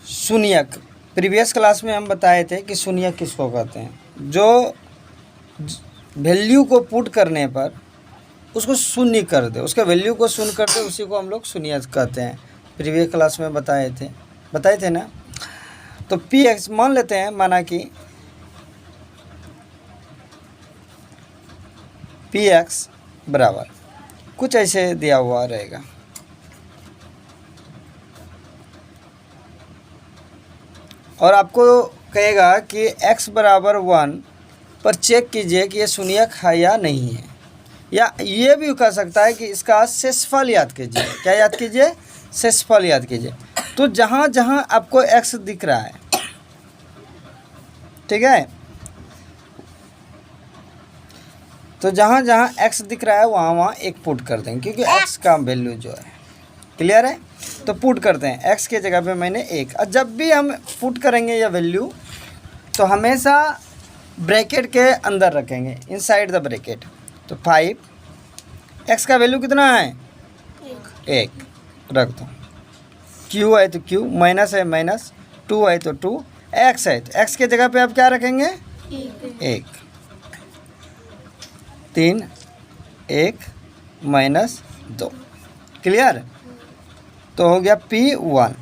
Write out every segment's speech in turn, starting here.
शून्यक। Previous class में हम बताए थे कि शून्यक किसको कहते हैं, जो वैल्यू को पुट करने पर उसको शून्य कर दे, उसके वैल्यू को शून्य कर दे, उसी को हम लोग शून्यक कहते हैं। प्रीवियस क्लास में बताए थे ना। तो पी एक्स मान लेते हैं, माना कि पी एक्स बराबर कुछ ऐसे दिया हुआ रहेगा। और आपको कहेगा कि x बराबर 1 पर चेक कीजिए कि ये शून्यक है या नहीं है। या ये भी कह सकता है कि इसका शेषफल याद कीजिए। क्या याद कीजिए? शेषफल याद कीजिए। तो जहाँ जहाँ आपको x दिख रहा है, ठीक है, तो जहाँ जहाँ x दिख रहा है वहाँ वहाँ एक पुट कर देंगे, क्योंकि x का वैल्यू जो है, क्लियर है। तो पुट करते हैं, x के जगह पे मैंने 1। और जब भी हम पुट करेंगे ये वैल्यू तो हमेशा ब्रैकेट के अंदर रखेंगे, इनसाइड द ब्रैकेट। तो 5, x का वैल्यू कितना है? 1 रख दो। q है तो q, माइनस है माइनस, 2 है तो 2, x है तो x के जगह पे आप क्या रखेंगे? 1। 3, 1 माइनस 2, क्लियर। तो हो गया P1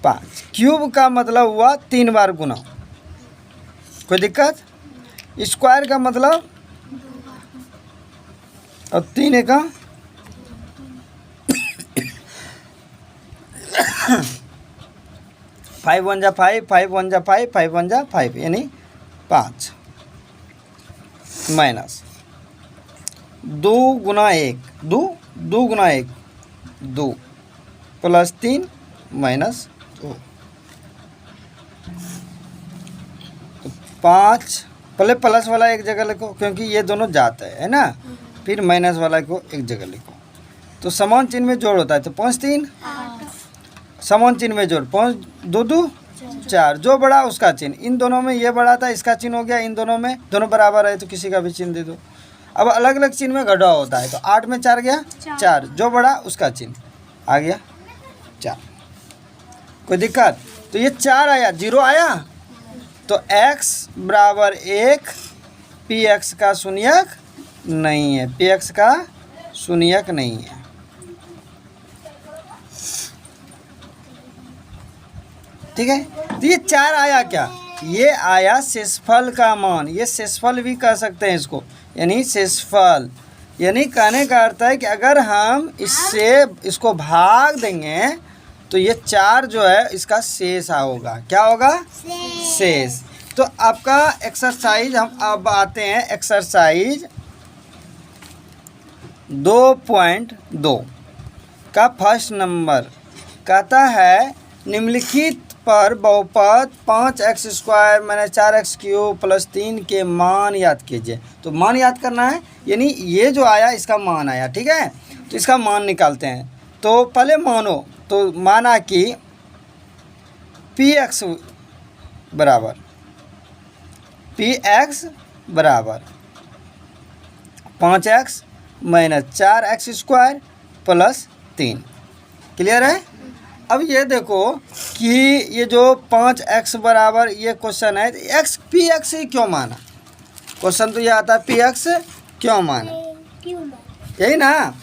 5। क्यूब का मतलब हुआ 3 बार गुना, कोई दिक्कत? स्क्वायर का मतलब, और 3 का 5 1 जा 5, 5 1 जा 5, 5 1 जा 5, यानी 5 माइनस 2 गुना 1, 2 गुना 1 2 प्लस 3 माइनस 2। तो 5, पहले प्लस वाला एक जगह लिखो क्योंकि ये दोनों जाते है ना, फिर माइनस वाला को एक जगह लिखो। तो समान चिन्ह में जोड़ होता है, तो 5 3, समान चिन्ह में जोड़, 5 2 2 4, जो बड़ा उसका चिन्ह। इन दोनों में ये बड़ा था, इसका चिन्ह हो गया। इन दोनों में दोनों बराबर है तो किसी का भी चिन्ह दे दो। अब अलग अलग चिन्ह में घटाव होता है, तो 8 में 4 गया 4, जो बड़ा उसका चिन्ह आ गया 4। कोई दिक्कत? तो ये 4 आया, 0 आया, तो x बराबर 1 पी एक्स का शून्यक नहीं है, पी एक्स का शून्यक नहीं है। ठीक है, तो ये 4 आया क्या? ये आया शेषफल का मान। ये शेषफल भी कह सकते हैं इसको, यानी शेषफल, यानी कहने का अर्थ है कि अगर हम इसको भाग देंगे तो ये 4 जो है इसका शेष होगा। क्या होगा? शेष। तो आपका एक्सरसाइज, हम अब आते हैं एक्सरसाइज 2.2 का फर्स्ट नंबर। कहता है निम्नलिखित पर बहुपद 5x² - 4x³ + 3 के मान याद कीजिए। तो मान याद करना है, यानी ये जो आया इसका मान आया, ठीक है। तो इसका मान निकालते हैं। तो पहले मानो, तो माना कि px बराबर 5x - 4x² + 3, क्लियर है। अब ये देखो कि ये जो 5x बराबर ये क्वेश्चन है, एक्स पी एक्स ही क्यों माना? क्वेश्चन तो ये आता है पी एक्स क्यों माना, यही ना।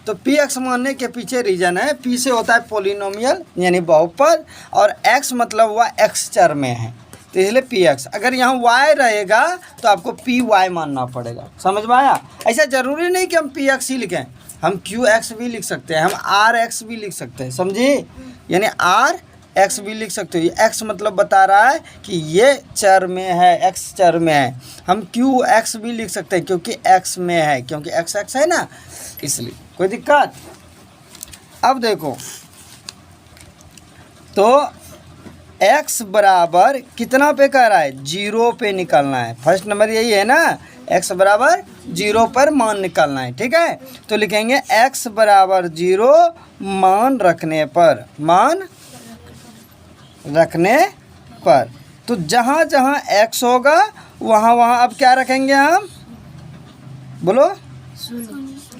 तो पी एक्स मानने के पीछे रीजन है, पी से होता है पोलिनोमियल यानी बहुपद, और एक्स मतलब हुआ एक्स चर में है, तो इसलिए पी एक्स। अगर यहाँ वाई रहेगा तो आपको पी वाई मानना पड़ेगा। समझ में आया? ऐसा ज़रूरी नहीं कि हम पी एक्स ही लिखें, हम क्यू एक्स भी लिख सकते हैं, हम आर एक्स भी लिख सकते हैं, समझे? यानी आर एक्स भी लिख सकते हो। ये एक्स मतलब बता रहा है कि ये चर में है, एक्स चर में है। हम क्यू एक्स भी लिख सकते हैं क्योंकि एक्स में है, क्योंकि एक्स एक्स है ना, इसलिए। कोई दिक्कत? अब देखो, तो x बराबर कितना पे कह रहा है? 0 पे निकालना है। फर्स्ट नंबर यही है ना, x बराबर 0 पर मान निकालना है, ठीक है। तो लिखेंगे x बराबर 0 मान रखने पर, मान रखने पर। तो जहाँ जहाँ x होगा वहाँ वहाँ अब क्या रखेंगे हम? बोलो,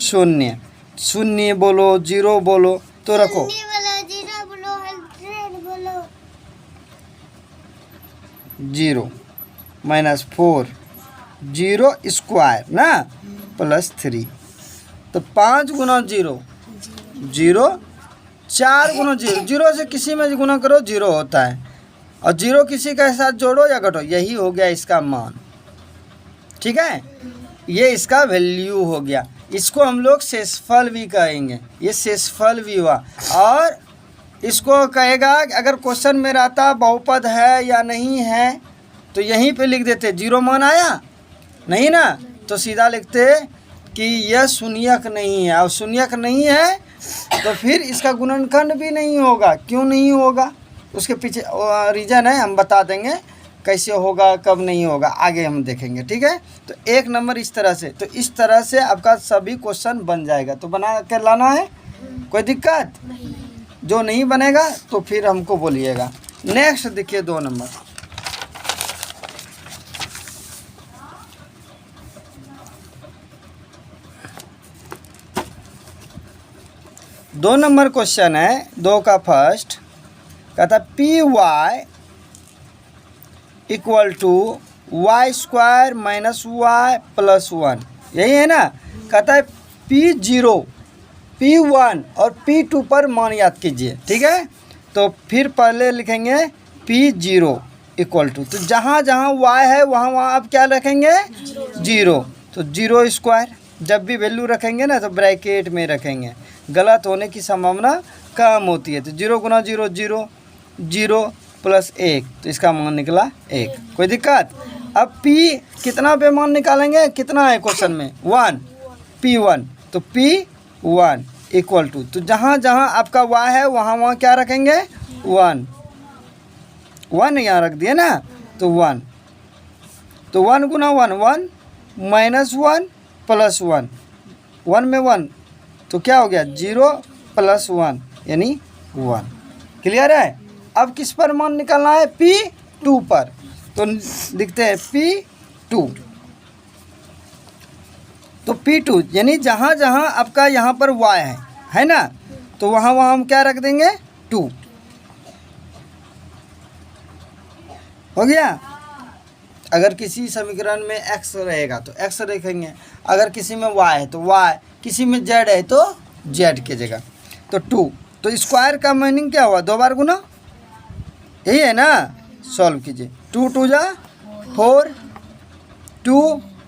शून्य। शून्य बोलो, 0 बोलो, तो रखो 0 माइनस 4 0 स्क्वायर ना प्लस 3। तो 5 गुना 0 0, 4 गुना 0 0 से किसी में गुना करो 0 होता है, और 0 किसी के साथ जोड़ो या घटो, यही हो गया इसका मान। ठीक है, ये इसका वैल्यू हो गया। इसको हम लोग शेषफल भी कहेंगे, ये शेषफल भी हुआ। और इसको कहेगा कि अगर क्वेश्चन में रहता बहुपद है या नहीं है तो यहीं पे लिख देते 0 मान आया नहीं ना, तो सीधा लिखते कि यह शून्यक नहीं है। और शून्यक नहीं है तो फिर इसका गुणनखंड भी नहीं होगा। क्यों नहीं होगा, उसके पीछे रीज़न है, हम बता देंगे कैसे होगा कब नहीं होगा, आगे हम देखेंगे। ठीक है, तो 1 नंबर इस तरह से, तो इस तरह से आपका सभी क्वेश्चन बन जाएगा। तो बना के लाना है, कोई दिक्कत नहीं। जो नहीं बनेगा तो फिर हमको बोलिएगा। नेक्स्ट देखिए 2 नंबर। 2 नंबर क्वेश्चन है, 2 का फर्स्ट कहता P y equal to y square minus y plus 1, यही है ना। कहता है P0, P1 और P2 पर मान याद कीजिए। ठीक है, तो फिर पहले लिखेंगे P0 इक्वल टू, तो जहाँ जहाँ y है वहाँ वहाँ आप क्या रखेंगे 0, तो 0 स्क्वायर। जब भी वैल्यू रखेंगे ना तो ब्रैकेट में रखेंगे, गलत होने की संभावना कम होती है। तो 0 गुना 0 0, 0 प्लस 1, तो इसका मान निकला 1। कोई दिक्कत। अब P कितना पे मान निकालेंगे, कितना है क्वेश्चन में 1, P1, तो P1 इक्वल टू, तो जहाँ जहाँ आपका y है वहाँ वहाँ क्या रखेंगे 1, 1 यहाँ रख दिए ना, तो 1, तो 1 गुना 1 1 माइनस 1 प्लस 1, 1 में 1 तो क्या हो गया 0 प्लस 1 यानी 1। क्लियर है। अब किस पर मान निकालना है P2 पर, तो लिखते हैं P2, तो P2 यानी जहाँ जहाँ आपका यहाँ पर y है ना, तो वहाँ वहाँ हम क्या रख देंगे 2। हो गया। अगर किसी समीकरण में x रहेगा तो x रखेंगे, अगर किसी में y है तो y, किसी में z है तो z की जगह, तो 2। तो स्क्वायर का मीनिंग क्या हुआ, 2 बार गुना, यही है ना। सॉल्व कीजिए, 2 2 जा 4, 2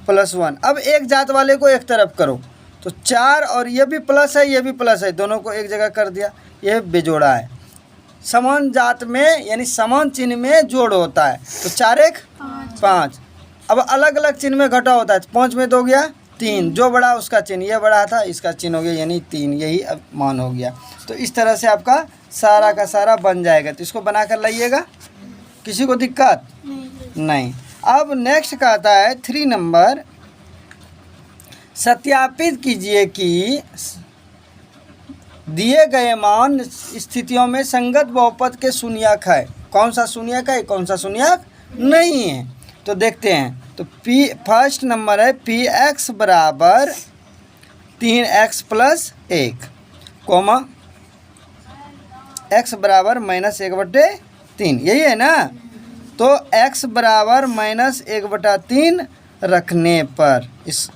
प्लस 1। अब एक जात वाले को एक तरफ करो, तो 4 और ये भी प्लस है ये भी प्लस है, दोनों को एक जगह कर दिया, ये बेजोड़ा है। समान जात में यानी समान चिन्ह में जोड़ होता है, तो 4 1 5। अब अलग अलग चिन्ह में घटा होता है, तो 5 में 2 गया 3, जो बड़ा उसका चिन्ह, ये बड़ा था इसका चिन्ह हो गया यानी 3, यही अब मान हो गया। तो इस तरह से आपका सारा का सारा बन जाएगा। तो इसको बना कर लाइएगा, किसी को दिक्कत नहीं। अब नेक्स्ट का आता है 3 नंबर, सत्यापित कीजिए कि दिए गए मान स्थितियों में संगत बहुपद के शून्यक है। कौन सा शून्यक है, कौन सा शून्यक नहीं है, तो देखते हैं। तो फर्स्ट नंबर है Px बराबर 3x प्लस 1, कोमा x बराबर माइनस 1/3, यही है ना। तो x बराबर माइनस 1/3 रखने पर इस,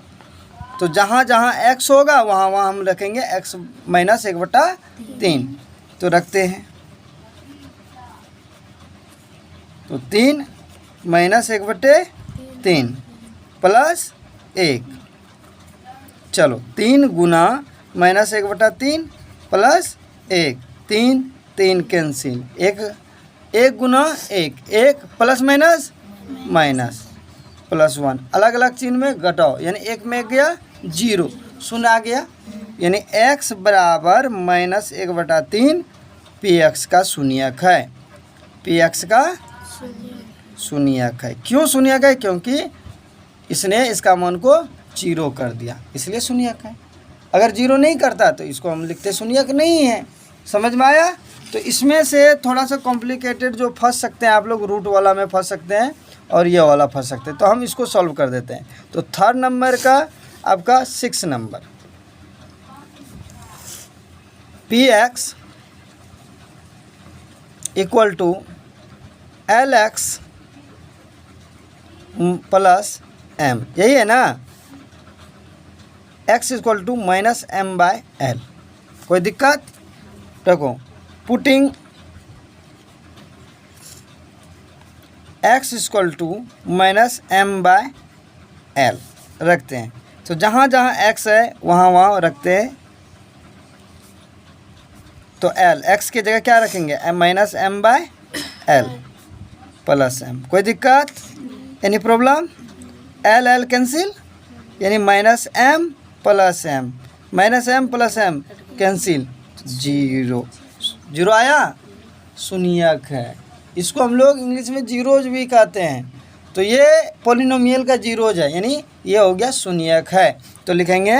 तो जहाँ जहाँ x होगा वहाँ वहाँ हम रखेंगे x माइनस 1/3, तो रखते हैं। तो 3 माइनस 1/3 प्लस 1, चलो 3 गुना माइनस 1/3 प्लस 1, 3 3 कैंसिल, 1 गुना 1 1 प्लस माइनस माइनस प्लस 1, अलग अलग चिन्ह में घटाओ, यानी 1 में गया 0, शून्य आ गया, यानी x बराबर माइनस 1/3 Px का शून्यक है। Px का शून्यक है। क्यों शून्यक है, क्योंकि इसने इसका मान को 0 कर दिया, इसलिए शून्यक है। अगर 0 नहीं करता तो इसको हम लिखते शून्यक नहीं है। समझ में आया। तो इसमें से थोड़ा सा कॉम्प्लिकेटेड जो फंस सकते हैं आप लोग, रूट वाला में फंस सकते हैं और ये वाला फंस सकते हैं, तो हम इसको सॉल्व कर देते हैं। तो 3rd नंबर का आपका 6 number, Px equal to Lx plus M, यही है ना। x equal to minus M by L. कोई दिक्कत? देखो putting x equal to minus M by L रखते हैं। तो जहाँ जहाँ x है वहाँ वहाँ रखते हैं। तो l x की जगह क्या रखेंगे? M minus M by L plus M. कोई दिक्कत? Any problem? L L cancel, यानी minus M plus M, minus M plus M cancel, zero. Zero आया, शून्यक है। इसको हम लोग इंग्लिश में जीरोज भी कहते हैं। तो ये पॉलिनोमियल का जीरोज है, यानी ये हो गया शून्यक है। तो लिखेंगे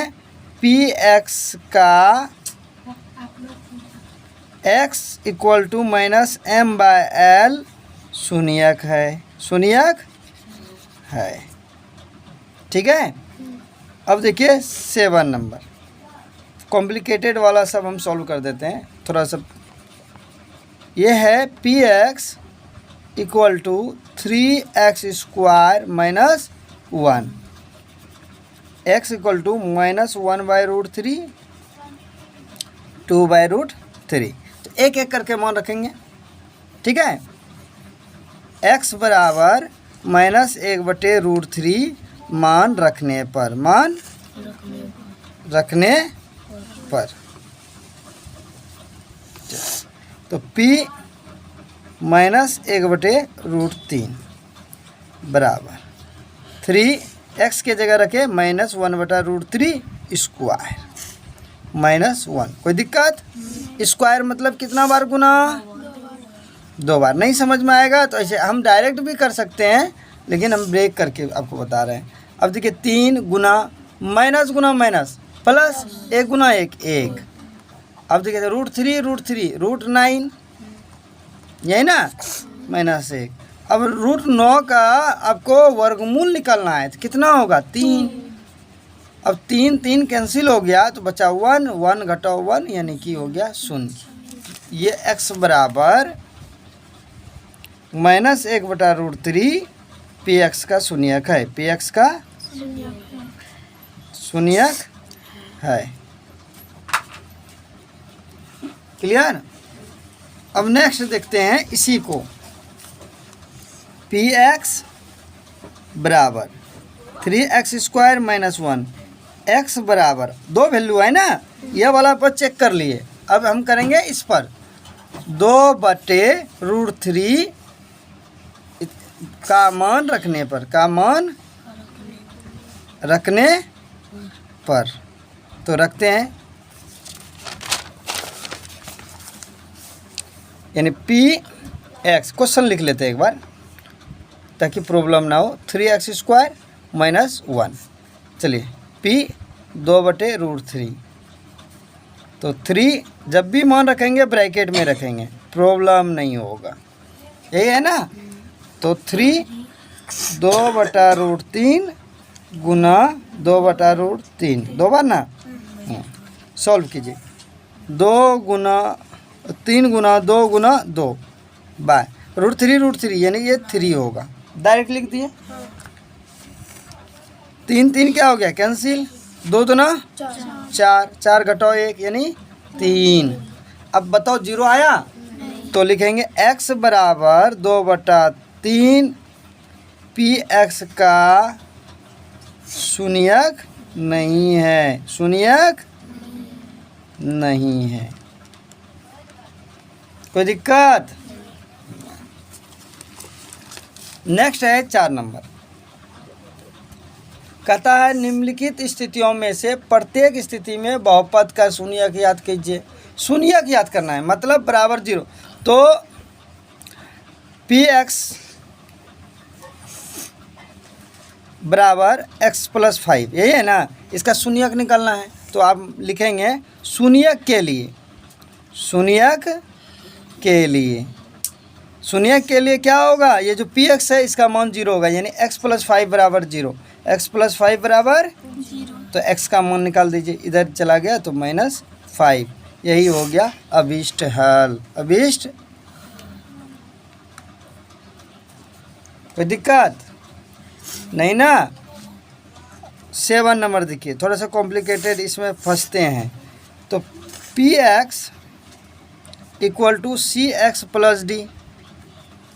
पी एक्स का x equal to minus M by L शून्यक है, शून्यक है। ठीक है। अब देखिए 7 नंबर, कॉम्प्लिकेटेड वाला सब हम सॉल्व कर देते हैं थोड़ा सा। ये है P x equal to 3x square minus 1, x equal to minus 1 by root 3, 2 by root 3। तो एक एक करके मान रखेंगे। ठीक है। x बराबर माइनस 1/√3 मान रखने पर, मान रखने पर। तो p माइनस 1/√3 बराबर 3x के जगह रखे माइनस 1/√3 स्क्वायर माइनस 1। कोई दिक्कत? स्क्वायर मतलब कितना बार गुना? 2 बार। नहीं समझ में आएगा तो ऐसे हम डायरेक्ट भी कर सकते हैं, लेकिन हम ब्रेक करके आपको बता रहे हैं। अब देखिए 3 गुना माइनस प्लस 1 गुना 1 1। अब देखिए √3 √9, यही ना, माइनस 1। अब √9 का आपको वर्गमूल निकालना है तो कितना होगा? 3। अब 3 कैंसिल हो गया तो बचा 1, 1 घटाओ 1 यानी कि हो गया 0। ये x बराबर माइनस 1/√3 पी एक्स का शून्यक है, पी एक्स का शून्यक है। क्लियर? अब नेक्स्ट देखते हैं इसी को, पी एक्स बराबर 3x स्क्वायर माइनस 1, x बराबर 2 वैल्यू है ना, यह वाला पर चेक कर लिए। अब हम करेंगे इस पर 2/√3 का मान रखने पर, का मान रखने पर। तो रखते हैं, यानी पी एक्स, क्वेश्चन लिख लेते हैं एक बार ताकि प्रॉब्लम ना हो। 3x स्क्वायर माइनस 1, चलिए पी 2/√3। तो 3 जब भी मान रखेंगे ब्रैकेट में रखेंगे, प्रॉब्लम नहीं होगा, यही है ना। तो 3 2/√3 गुना 2/√3, 2 बार ना। सॉल्व कीजिए। 2 गुना 3 गुना 2 गुना 2 बाय √3 यानी ये 3 होगा, डायरेक्ट लिख दिए। 3 क्या हो गया? कैंसिल। 2 दूना 4, 4 घटाओ 1 यानी 3। अब बताओ जीरो आया? तो लिखेंगे x बराबर 2/3 पी एक्स का शून्यक नहीं है, शून्यक नहीं है। कोई दिक्कत? नेक्स्ट है 4 नंबर, कहता है निम्नलिखित स्थितियों में से प्रत्येक स्थिति में बहुपद का शून्यक याद कीजिए। शून्यक याद करना है मतलब बराबर 0। तो पी एक्स बराबर x + 5, यही है ना, इसका शून्यक निकालना है। तो आप लिखेंगे शून्यक के लिए, शून्यक के लिए, शून्यक के लिए क्या होगा? ये जो पी एक्स है इसका मान 0 होगा, यानी x + 5 बराबर 0, x + 5 बराबर 0। तो x का मान निकाल दीजिए, इधर चला गया तो -5, यही हो गया अभीष्ट हल। अभीष्ट, कोई दिक्कत? नहीं ना। 7 नंबर देखिए, थोड़ा सा कॉम्प्लिकेटेड इसमें फंसते हैं। तो px equal to cx plus D,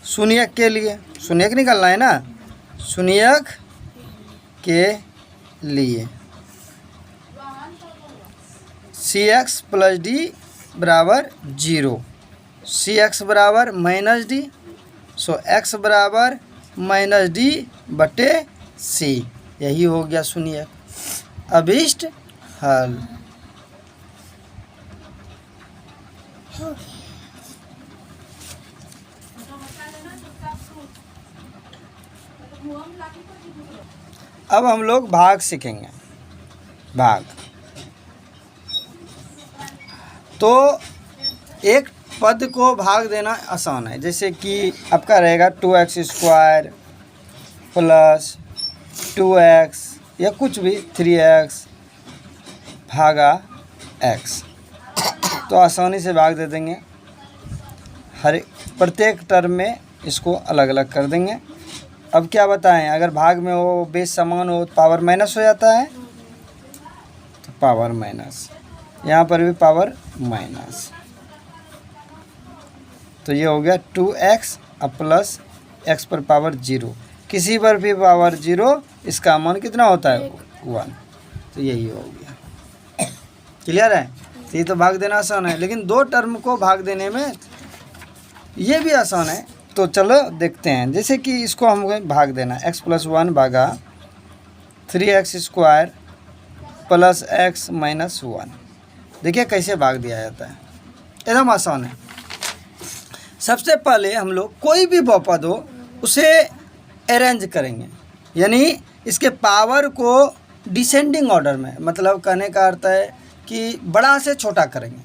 शून्यक के लिए, शून्यक निकालना है ना, शून्यक के लिए cx प्लस डी बराबर 0, cx बराबर माइनस डी, सो x बराबर माइनस डी बटे c, यही हो गया शून्यक। अभीष्ट हल। अब हम लोग भाग सीखेंगे। भाग तो एक पद को भाग देना आसान है, जैसे कि आपका रहेगा 2x स्क्वायर प्लस 2x या कुछ भी 3x भागा x, तो आसानी से भाग दे देंगे। हर प्रत्येक टर्म में इसको अलग अलग कर देंगे। अब क्या बताएं, अगर भाग में हो बेस समान हो तो पावर माइनस हो जाता है, तो पावर माइनस, यहाँ पर भी पावर माइनस, तो ये हो गया 2x अब प्लस x पर पावर 0, किसी पर भी पावर 0, इसका मान कितना होता है 1, तो यही हो गया। क्लियर है? तो ये तो भाग देना आसान है, लेकिन दो टर्म को भाग देने में ये भी आसान है। तो चलो देखते हैं, जैसे कि इसको हमें भाग देना, x प्लस 1 भागा 3x square plus x minus 1। देखिए कैसे भाग दिया जाता है, एकदम आसान है। सबसे पहले हम लोग कोई भी बहुपद हो उसे अरेंज करेंगे, यानी इसके पावर को डिसेंडिंग ऑर्डर में, मतलब कहने का अर्थ है कि बड़ा से छोटा करेंगे।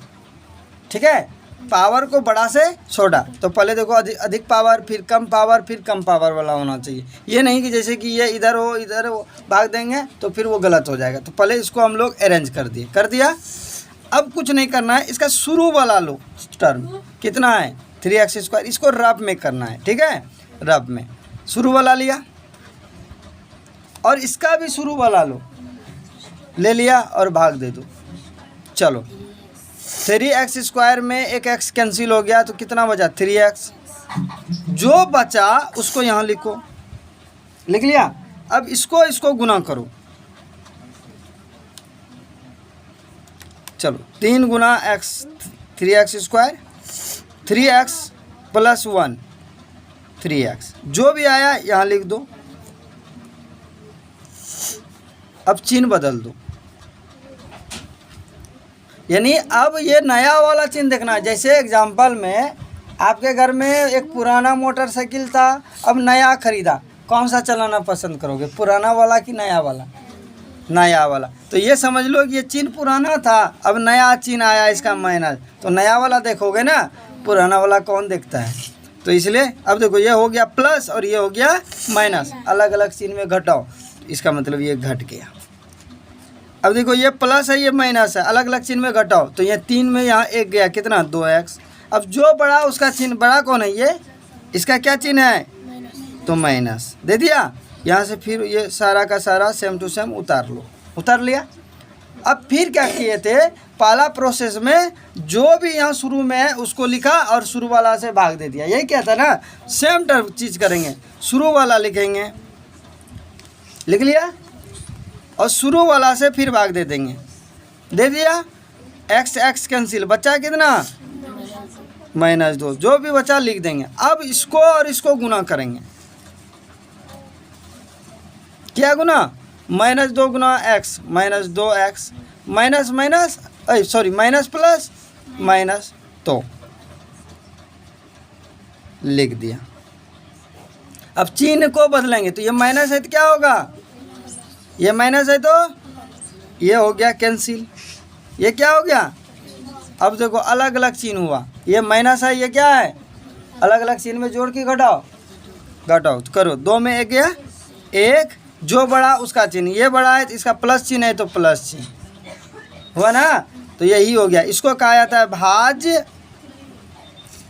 ठीक है, पावर को बड़ा से छोटा, तो पहले देखो अधिक पावर, फिर कम पावर, फिर कम पावर वाला होना चाहिए। ये नहीं कि जैसे कि ये इधर हो भाग देंगे तो फिर वो गलत हो जाएगा। तो पहले इसको हम लोग अरेंज कर दिया। अब कुछ नहीं करना है, इसका शुरू वाला लो टर्म कितना है 3x स्क्वायर, इसको रब में करना है। ठीक है, रब में शुरू वाला लिया और इसका भी शुरू वाला ले लिया और भाग दे दो। चलो 3x स्क्वायर में एक x कैंसिल हो गया, तो कितना बचा 3x, जो बचा उसको यहाँ लिखो, लिख लिया। अब इसको गुना करो, चलो 3 गुना x 3x square, 3x plus 1 3x, जो भी आया यहाँ लिख दो। अब चिन्ह बदल दो, यानी अब ये नया वाला चिन्ह देखना है। जैसे एग्जाम्पल में आपके घर में एक पुराना मोटरसाइकिल था, अब नया खरीदा, कौन सा चलाना पसंद करोगे, पुराना वाला कि नया वाला? नया वाला। तो ये समझ लो कि ये चिन्ह पुराना था, अब नया चिन्ह आया इसका माइनस, तो नया वाला देखोगे ना, पुराना वाला कौन देखता है। तो इसलिए अब देखो ये हो गया प्लस और ये हो गया माइनस, अलग अलग चिन्ह में घटाओ, इसका मतलब ये घट गया। अब देखो ये प्लस है ये माइनस है, अलग अलग चिन्ह में घटाओ, तो ये 3 में यहाँ 1 गया, कितना 2x। अब जो बड़ा उसका चिन्ह, बड़ा कौन है ये, इसका क्या चिन्ह है, तो माइनस दे दिया। यहाँ से फिर ये सारा का सारा सेम टू सेम उतार लिया। अब फिर क्या किए थे, पहला प्रोसेस में जो भी यहाँ शुरू में है उसको लिखा और शुरू वाला से भाग दे दिया। यही क्या था ना, सेम चीज़ करेंगे, शुरू वाला लिखेंगे, लिख लिया, और शुरू वाला से फिर भाग दे देंगे, दे दिया। x कैंसिल, बचा कितना -2, जो भी बचा लिख देंगे। अब इसको और इसको गुना करेंगे, क्या गुना, -2 गुना x, -2x, minus plus minus, तो लिख दिया। अब चिन्ह को बदलेंगे, तो ये माइनस है तो क्या होगा, ये माइनस है तो ये हो गया कैंसिल, ये क्या हो गया। अब देखो अलग अलग चिन्ह हुआ, ये माइनस है, ये क्या है, अलग अलग चिन्ह में जोड़ के घटाओ तो करो, 2 में 1 गया, 1, जो बड़ा उसका चिन्ह, ये बड़ा है तो इसका प्लस चिन्ह है तो प्लस चिन्ह हुआ ना, तो यही हो गया। इसको कहा जाता है भाज्य,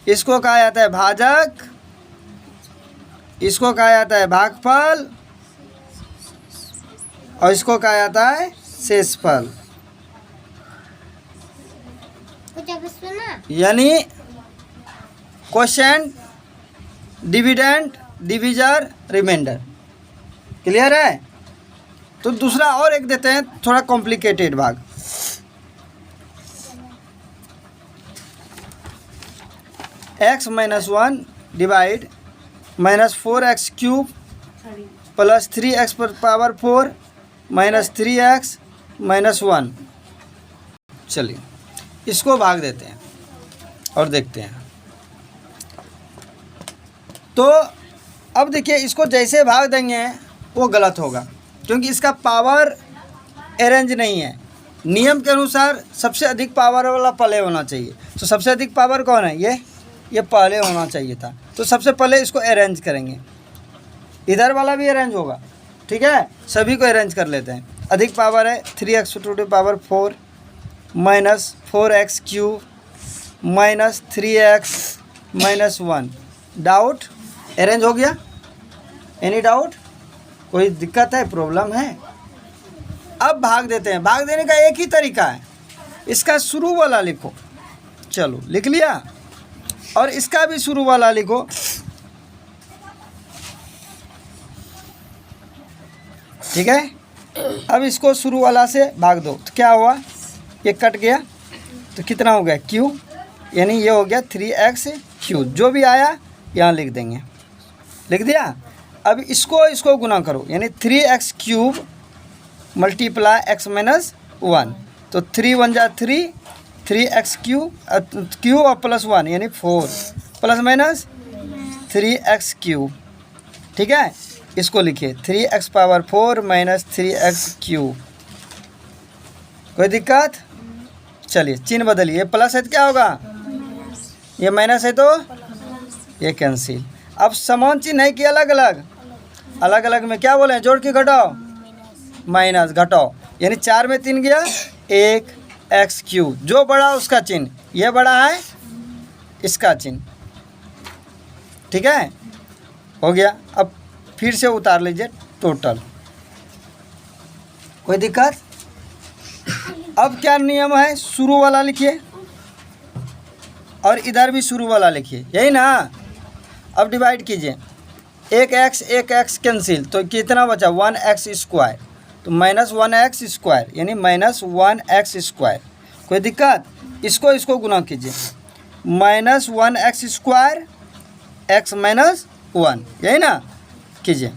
इसको कहा जाता है भाजक, इसको कहा जाता है भागफल, और इसको कहा जाता है शेषफल, यानी quotient, dividend, divisor, remainder. Clear है? तो दूसरा और एक देते हैं, थोड़ा कॉम्प्लिकेटेड भाग। x minus 1 divide minus 4x cube plus 3x पर पावर 4 माइनस 3x माइनस 1। चलिए इसको भाग देते हैं और देखते हैं। तो अब देखिए, इसको जैसे भाग देंगे वो गलत होगा, क्योंकि इसका पावर अरेंज नहीं है। नियम के अनुसार सबसे अधिक पावर वाला पहले होना चाहिए। तो सबसे अधिक पावर कौन है? ये पहले होना चाहिए था। तो सबसे पहले इसको अरेंज करेंगे, इधर वाला भी अरेंज होगा, ठीक है। सभी को अरेंज कर लेते हैं। अधिक पावर है 3x to the power 4 minus 4x cube minus 3x minus 1। Doubt? Arrange हो गया? Any doubt? कोई दिक्कत है, प्रॉब्लम है? अब भाग देते हैं। भाग देने का एक ही तरीका है, इसका शुरू वाला लिखो। चलो लिख लिया, और इसका भी शुरू वाला लिखो। ठीक है, अब इसको शुरू वाला से भाग दो तो क्या हुआ? ये कट गया तो कितना हो गया? क्यू, यानी ये हो गया 3x क्यू। जो भी आया यहाँ लिख देंगे। लिख दिया? अब इसको गुना करो, यानी 3x cube multiply x minus 1। तो 3 1 जा 3, 3x क्यूब और प्लस 1 यानी 4 प्लस माइनस 3x क्यूब। ठीक है, इसको लिखिए 3x power 4 minus 3x cube. कोई दिक्कत? चलिए चिन्ह बदलिए, ये प्लस है तो क्या होगा? ये माइनस है तो ये कैंसिल। अब समान चिन्ह है कि अलग अलग? अलग अलग में क्या बोले? जोड़ के घटाओ, माइनस घटाओ, यानी 4 में 3 गया 1 x क्यूब। जो बड़ा उसका चिन्ह, ये बड़ा है इसका चिन्ह। ठीक है, हो गया। अब फिर से उतार लीजिए टोटल। कोई दिक्कत? अब क्या नियम है? शुरू वाला लिखिए और इधर भी शुरू वाला लिखिए, यही ना। अब डिवाइड कीजिए, एक x कैंसिल, तो कितना बचा? 1x square. तो माइनस 1x स्क्वायर यानी माइनस 1x स्क्वायर। कोई दिक्कत? इसको गुना कीजिए, minus 1x square x minus 1, यही ना। कीजिए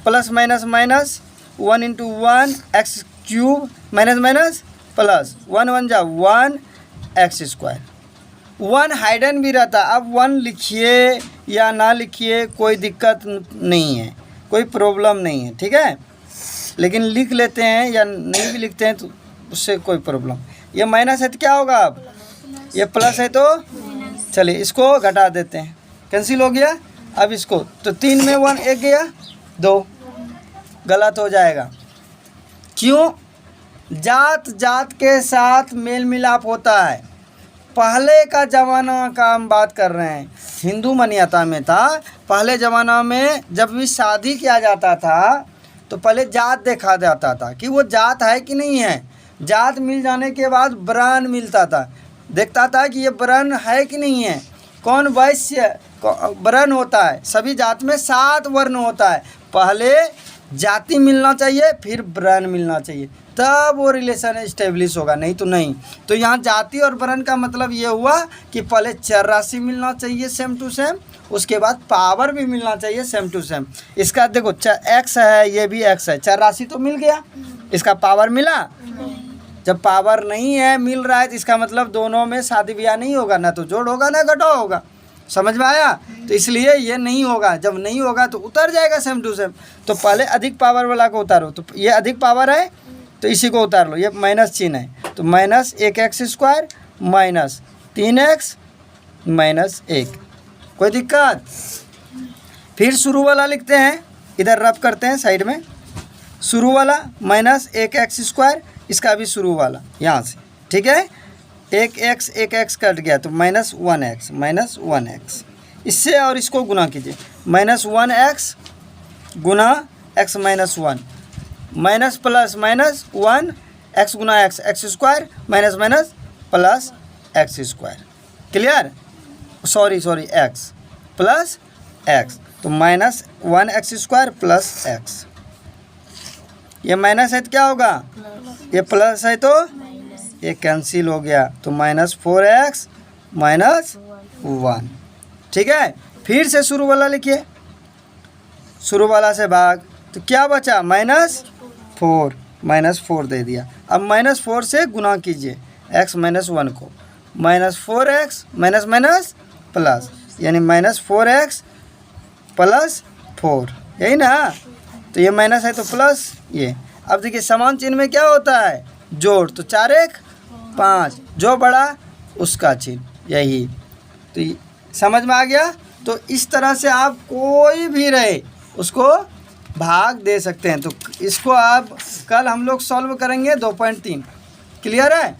plus minus minus 1 into 1 x cube minus minus plus 1 1 जा 1 x स्क्वायर। 1 हाइडन भी रहता, अब 1 लिखिए या ना लिखिए कोई दिक्कत नहीं है, कोई प्रॉब्लम नहीं है। ठीक है, लेकिन लिख लेते हैं या नहीं भी लिखते हैं तो उससे कोई प्रॉब्लम। ये माइनस है तो क्या होगा? अब ये प्लस है तो चलिए इसको घटा देते हैं, कैंसिल हो गया। अब इसको तो 3 में 1 एक गया 2, गलत हो जाएगा। क्यों? जात जात के साथ मेल मिलाप होता है। पहले का ज़माना का हम बात कर रहे हैं, हिंदू मान्यता में था। पहले ज़माना में जब भी शादी किया जाता था तो पहले जात देखा जाता था कि वो जात है कि नहीं है। जात मिल जाने के बाद वर्ण मिलता था, देखता था कि ये वर्ण है कि नहीं है। कौन वैश्य वर्ण होता है, सभी जात में 7 वर्ण होता है। पहले जाति मिलना चाहिए, फिर वर्ण मिलना चाहिए, तब वो रिलेशन इस्टेब्लिश होगा, नहीं तो नहीं। तो यहाँ जाति और वर्ण का मतलब ये हुआ कि पहले चर राशि मिलना चाहिए सेम टू सेम, उसके बाद पावर भी मिलना चाहिए सेम टू सेम। इसका देखो x है, ये भी x है, चर राशि तो मिल गया, इसका पावर मिला। जब पावर नहीं है, मिल रहा है, तो इसका मतलब दोनों में शादी ब्याह नहीं होगा, ना तो जोड़ होगा ना घटाव होगा। समझ में आया? तो इसलिए ये नहीं होगा। जब नहीं होगा तो उतर जाएगा सेम टू सेम। तो पहले अधिक पावर वाला को उतारो, तो ये अधिक पावर है तो इसी को उतार लो, ये माइनस चिन्ह है। तो minus 1x square minus 3x minus 1। कोई दिक्कत? फिर शुरू वाला लिखते हैं, इधर रब करते हैं साइड में। शुरू वाला माइनस 1x स्क्वायर, इसका भी शुरू वाला यहाँ से। ठीक है, 1x कट गया तो माइनस 1x इससे, और इसको गुना कीजिए, माइनस 1x गुना x minus 1 minus plus minus 1 X गुना X X square minus minus plus X square. Clear? Sorry X plus X, तो minus 1 X square plus X. ये माइनस है तो क्या होगा, ये प्लस है तो ये कैंसिल हो गया, तो माइनस 4x माइनस 1। ठीक है, फिर से शुरू वाला लिखिए, शुरू वाला से भाग, तो क्या बचा -4 दे दिया। अब -4 से गुना कीजिए x माइनस 1 को, -4x माइनस माइनस प्लस, यानी -4x प्लस 4, यही ना। तो ये माइनस है तो प्लस ये। अब देखिए समान चिन्ह में क्या होता है, जोड़, तो 4 1 5, जो बड़ा उसका चिन्ह, यही। तो समझ में आ गया। तो इस तरह से आप कोई भी रहे उसको भाग दे सकते हैं। तो इसको आप कल हम लोग सॉल्व करेंगे 2.3। क्लियर है?